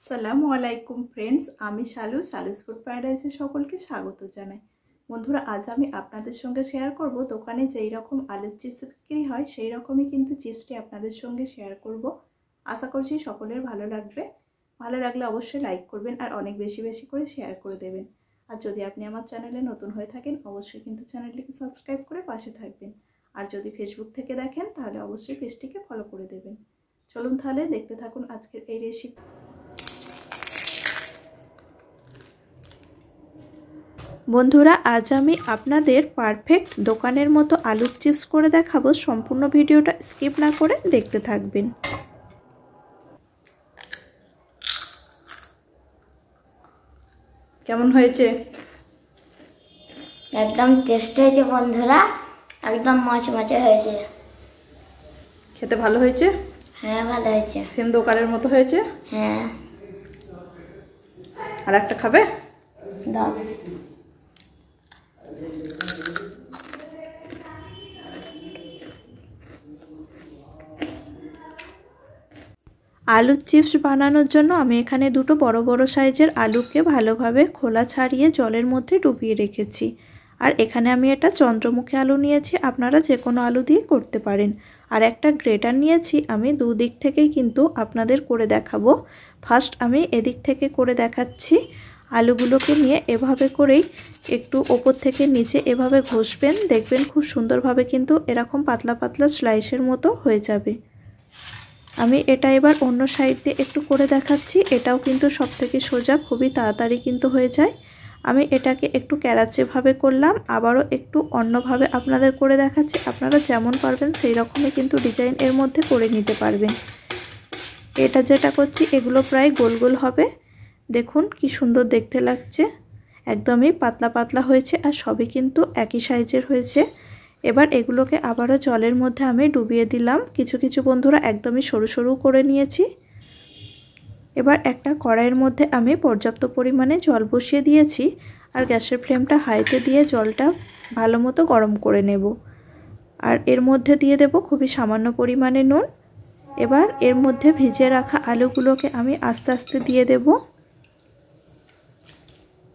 আসসালামু আলাইকুম ফ্রেন্ডস, আমি শালুস ফুড প্যারাডাইসে সকলকে স্বাগত জানাই। বন্ধুরা, আজ আমি আপনাদের সঙ্গে শেয়ার করব দোকানে যেই রকম আলুর চিপস বিক্রি হয় সেই রকমই কিন্তু চিপসটি আপনাদের সঙ্গে শেয়ার করব। আশা করছি সকলের ভালো লাগবে। ভালো লাগলে অবশ্যই লাইক করবেন আর অনেক বেশি বেশি করে শেয়ার করে দেবেন। আর যদি আপনি আমার চ্যানেলে নতুন হয়ে থাকেন অবশ্যই কিন্তু চ্যানেলটিকে সাবস্ক্রাইব করে পাশে থাকবেন। আর যদি ফেসবুক থেকে দেখেন তাহলে অবশ্যই পেজটিকে ফলো করে দেবেন। চলুন তাহলে দেখতে থাকুন আজকের এই রেসিপি। বন্ধুরা, আজ আমি আপনাদের পারফেক্ট দোকানের মতো আলুর চিপস করে দেখাবো। সম্পূর্ণ ভিডিওটা স্কিপ না করে দেখতে থাকবেন। কেমন হয়েছে? একদম টেস্টি হয়েছে বন্ধুরা, একদম মচমচে হয়েছে। খেতে ভালো হয়েছে? হ্যাঁ, ভালো হয়েছে। সেম দোকানের মতো হয়েছে? হ্যাঁ। আর একটা খাবে? দাও। আলুর চিপস বানানোর জন্য আমি এখানে দুটো বড় বড় সাইজের আলুকে ভালোভাবে খোলা ছাড়িয়ে জলের মধ্যে ডুবিয়ে রেখেছি। আর এখানে আমি এটা চন্দ্রমুখী আলু নিয়েছি, আপনারা যে কোনো আলু দিয়ে করতে পারেন। আর একটা গ্রেটার নিয়েছি, আমি দুদিক থেকেই কিন্তু আপনাদের করে দেখাবো। ফার্স্ট আমি এদিক থেকে করে দেখাচ্ছি। আলুগুলোকে নিয়ে এভাবে করেই একটু ওপর থেকে নিচে এভাবে ঘষবেন, দেখবেন খুব সুন্দরভাবে কিন্তু এরকম পাতলা পাতলা স্লাইসের মতো হয়ে যাবে। আমি এটা এবার অন্য সাইড দিয়ে একটু করে দেখাচ্ছি। এটাও কিন্তু সব থেকে সোজা, খুবই তাড়াতাড়ি কিন্তু হয়ে যায়। আমি এটাকে একটু ক্যারাচেভাবে করলাম, আবারও একটু অন্যভাবে আপনাদের করে দেখাচ্ছি। আপনারা যেমন পারবেন সেই রকমই কিন্তু ডিজাইন এর মধ্যে করে নিতে পারবেন। এটা যেটা করছি এগুলো প্রায় গোল গোল হবে। দেখুন কি সুন্দর দেখতে লাগছে, একদমই পাতলা পাতলা হয়েছে আর সবই কিন্তু একই সাইজের হয়েছে। এবার এগুলোকে আবারও জলের মধ্যে আমি ডুবিয়ে দিলাম। কিছু কিছু বন্ধুরা একদমই সরু সরু করে নিয়েছি। এবার একটা কড়াইয়ের মধ্যে আমি পর্যাপ্ত পরিমাণে জল বসিয়ে দিয়েছি আর গ্যাসের ফ্লেমটা হাইতে দিয়ে জলটা ভালো মতো গরম করে নেব। আর এর মধ্যে দিয়ে দেব খুবই সামান্য পরিমাণে নুন। এবার এর মধ্যে ভিজিয়ে রাখা আলুগুলোকে আমি আস্তে আস্তে দিয়ে দেব।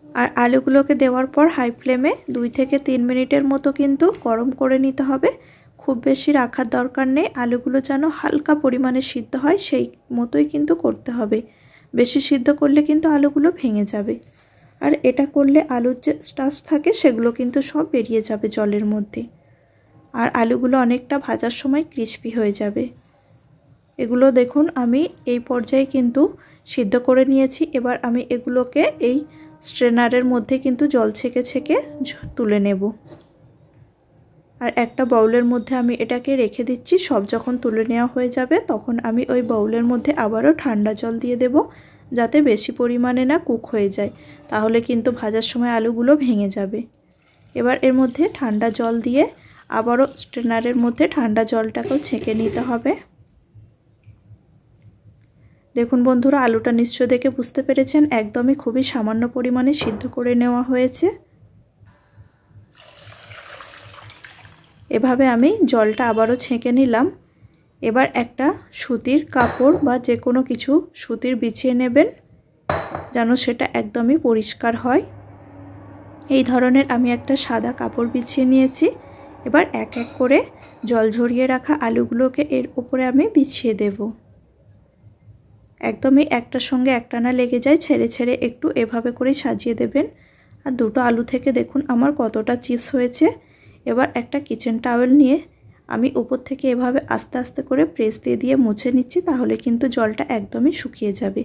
আর আলুগুলোকে দেওয়ার পর হাই ফ্লেমে 2 থেকে 3 মিনিটের মতো কিন্তু গরম করে নিতে হবে। খুব বেশি রাখার দরকার নেই, আলুগুলো যেন হালকা পরিমাণে সিদ্ধ হয় সেই মতোই কিন্তু করতে হবে। বেশি সিদ্ধ করলে কিন্তু আলুগুলো ভেঙে যাবে। আর এটা করলে আলুর যে স্টার্চ থাকে সেগুলো কিন্তু সব বেরিয়ে যাবে জলের মধ্যে। আর আলুগুলো অনেকটা ভাজার সময় ক্রিস্পি হয়ে যাবে। এগুলো দেখুন আমি এই পর্যায়ে কিন্তু সিদ্ধ করে নিয়েছি। এবার আমি এগুলোকে এই স্ট্রেনারের মধ্যে কিন্তু জল ছেঁকে ছেঁকে তুলে নেব। আর একটা বাউলের মধ্যে আমি এটাকে রেখে দিচ্ছি। সব যখন তুলে নেওয়া হয়ে যাবে তখন আমি ওই বাউলের মধ্যে আবারও ঠান্ডা জল দিয়ে দেব, যাতে বেশি পরিমাণে না কুক হয়ে যায়, তাহলে কিন্তু ভাজার সময় আলুগুলো ভেঙে যাবে। এবার এর মধ্যে ঠান্ডা জল দিয়ে আবারও স্ট্রেনারের মধ্যে ঠান্ডা জলটাকেও ছেঁকে নিতে হবে। দেখুন বন্ধুরা, আলুটা নিশ্চয় দেখে বুঝতে পেরেছেন একদমই খুবই সামান্য পরিমাণে সিদ্ধ করে নেওয়া হয়েছে। এভাবে আমি জলটা আবারও ছেঁকে নিলাম। এবার একটা সুতির কাপড় বা যে কোনো কিছু সুতির বিছিয়ে নেবেন, যেন সেটা একদমই পরিষ্কার হয়। এই ধরনের আমি একটা সাদা কাপড় বিছিয়ে নিয়েছি। এবার এক এক করে জল ঝরিয়ে রাখা আলুগুলোকে এর উপরে আমি বিছিয়ে দেব। একদমই একটার সঙ্গে একটা না লেগে যায়, ছেড়ে ছেড়ে একটু এভাবে করে সাজিয়ে দেবেন। আর দুটো আলু থেকে দেখুন আমার কতটা চিপস হয়েছে। এবার একটা কিচেন টাওয়েল নিয়ে আমি উপর থেকে এভাবে আস্তে আস্তে করে প্রেস দিয়ে দিয়ে মুছে নিচ্ছি, তাহলে কিন্তু জলটা একদমই শুকিয়ে যাবে।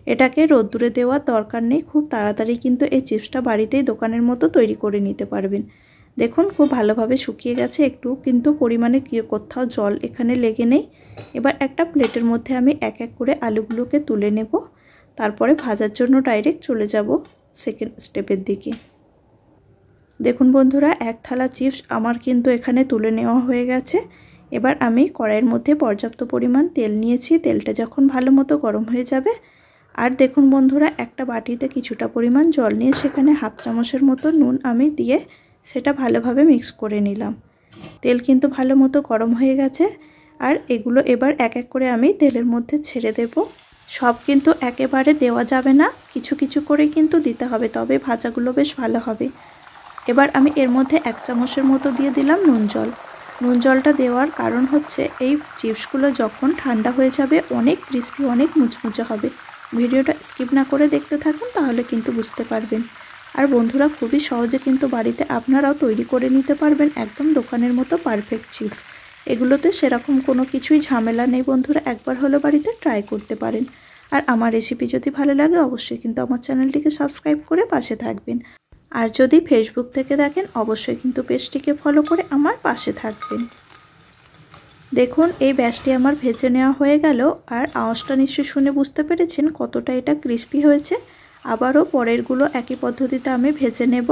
এটাকে রোদ্দুরে দেওয়ার দরকার নেই, খুব তাড়াতাড়ি কিন্তু এই চিপসটা বাড়িতেই দোকানের মতো তৈরি করে নিতে পারবেন। দেখুন খুব ভালোভাবে শুকিয়ে গেছে, একটু কিন্তু পরিমাণে কোথাও জল এখানে লেগে নেই। এবার একটা প্লেটের মধ্যে আমি এক এক করে আলুগুলোকে তুলে নেব, তারপরে ভাজার জন্য ডাইরেক্ট চলে যাব সেকেন্ড স্টেপের দিকে। দেখুন বন্ধুরা, এক থালা চিপস আমার কিন্তু এখানে তুলে নেওয়া হয়ে গেছে। এবার আমি কড়াইয়ের মধ্যে পর্যাপ্ত পরিমাণ তেল নিয়েছি। তেলটা যখন ভালো মতো গরম হয়ে যাবে, আর দেখুন বন্ধুরা একটা বাটিতে কিছুটা পরিমাণ জল নিয়ে সেখানে হাফ চামচের মতো নুন আমি দিয়ে সেটা ভালোভাবে মিক্স করে নিলাম। তেল কিন্তু ভালো মতো গরম হয়ে গেছে। আর এগুলো এবার এক এক করে আমি তেলের মধ্যে ছেড়ে দেব। সব কিন্তু একেবারে দেওয়া যাবে না, কিছু কিছু করে কিন্তু দিতে হবে, তবে ভাজাগুলো বেশ ভালো হবে। এবার আমি এর মধ্যে 1 চামচের মতো দিয়ে দিলাম নুন জল। নুন জলটা দেওয়ার কারণ হচ্ছে এই চিপসগুলো যখন ঠান্ডা হয়ে যাবে অনেক ক্রিস্পি, অনেক মুচমুচে হবে। ভিডিওটা স্কিপ না করে দেখতে থাকুন, তাহলে কিন্তু বুঝতে পারবেন। আর বন্ধুরা, খুবই সহজে কিন্তু বাড়িতে আপনারাও তৈরি করে নিতে পারবেন একদম দোকানের মতো পারফেক্ট চিপস। এগুলোতে সেরকম কোনো কিছুই ঝামেলা নেই বন্ধুরা, একবার হলো বাড়িতে ট্রাই করতে পারেন। আর আমার রেসিপি যদি ভালো লাগে অবশ্যই কিন্তু আমার চ্যানেলটিকে সাবস্ক্রাইব করে পাশে থাকবেন। আর যদি ফেসবুক থেকে দেখেন অবশ্যই কিন্তু পেজটিকে ফলো করে আমার পাশে থাকবেন। দেখুন এই ব্যাসটি আমার ভেজে নেওয়া হয়ে গেল, আর আওয়াজটা নিশ্চয়ই শুনে বুঝতে পেরেছেন কতটা এটা ক্রিস্পি হয়েছে। আবারও পরেরগুলো একই পদ্ধতিতে আমি ভেজে নেব।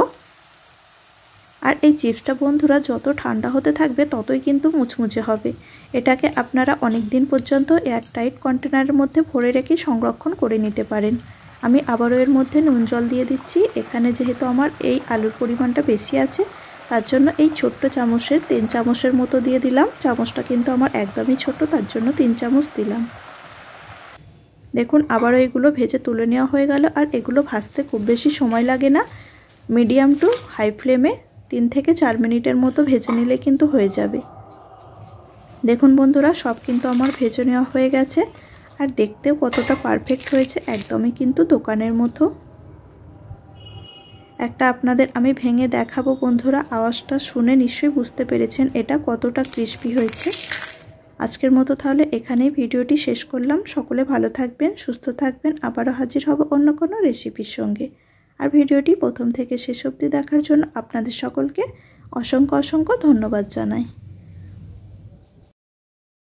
আর এই চিপসটা বন্ধুরা যত ঠান্ডা হতে থাকবে ততই কিন্তু মুচমুচে হবে। এটাকে আপনারা অনেক দিন পর্যন্ত এয়ারটাইট কন্টেনারের মধ্যে ভরে রেখে সংরক্ষণ করে নিতে পারেন। আমি আবারও এর মধ্যে নুন জল দিয়ে দিচ্ছি। এখানে যেহেতু আমার এই আলুর পরিমাণটা বেশি আছে, তার জন্য এই ছোট্ট চামচের 3 চামচের মতো দিয়ে দিলাম। চামচটা কিন্তু আমার একদমই ছোট, তার জন্য 3 চামচ দিলাম। দেখুন আবারও এগুলো ভেজে তুলে নেওয়া হয়ে গেল। আর এগুলো ভাজতে খুব বেশি সময় লাগে না, মিডিয়াম টু হাই ফ্লেমে 3 থেকে 4 মিনিটের মতো ভেজে নিলে কিন্তু হয়ে যাবে। দেখুন বন্ধুরা, সব কিন্তু আমার ভেজে নেওয়া হয়ে গেছে, আর দেখতেও কতটা পারফেক্ট হয়েছে, একদমই কিন্তু দোকানের মতো। একটা আপনাদের আমি ভেঙে দেখাবো বন্ধুরা, আওয়াজটা শুনে নিশ্চয়ই বুঝতে পেরেছেন এটা কতটা ক্রিস্পি হয়েছে। আজকের মতো তাহলে এখানেই ভিডিওটি শেষ করলাম। সকলে ভালো থাকবেন, সুস্থ থাকবেন। আবারও হাজির হব অন্য কোনো রেসিপির সঙ্গে। আর ভিডিওটি প্রথম থেকে শেষ অবধি দেখার জন্য আপনাদের সকলকে অসংখ্য অসংখ্য ধন্যবাদ জানাই।